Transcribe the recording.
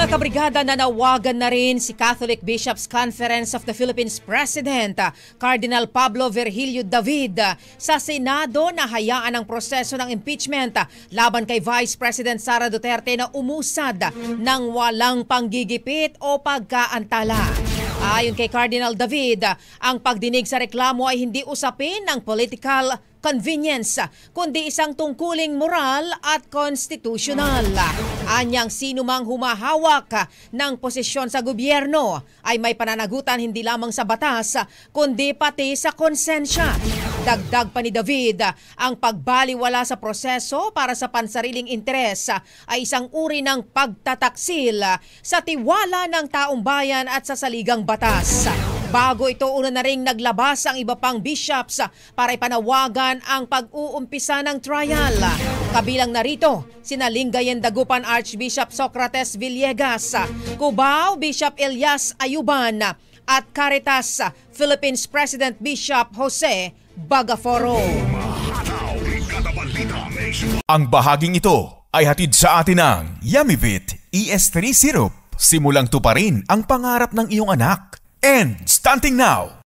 Mga kabrigada, nanawagan na rin si Catholic Bishops' Conference of the Philippines President, Cardinal Pablo Virgilio David, sa Senado na hayaan ang proseso ng impeachment laban kay Vice President Sara Duterte na umusad ng walang panggigipit o pagkaantala. Ayon kay Cardinal David, ang pagdinig sa reklamo ay hindi usapin ng political convenience, kundi isang tungkuling moral at konstitusyonal. Anyang sino mang humahawak ng posisyon sa gobyerno ay may pananagutan hindi lamang sa batas, kundi pati sa konsensya. Dagdag pa ni David, ang pagbaliwala sa proseso para sa pansariling interes ay isang uri ng pagtataksil sa tiwala ng taong bayan at sa saligang batas. Bago ito, una na ring naglabas ang iba pang bishops para ipanawagan ang pag-uumpisa ng trial. Kabilang narito, sina Lingayen Dagupan Archbishop Socrates Villegas, Cubao Bishop Elias Ayuban at Caritas Philippines President Bishop Jose Bagaforo. Ang bahaging ito ay hatid sa atin ng Yummy-Vit ES3 Syrup. Simulang tuparin ang pangarap ng iyong anak. And starting now,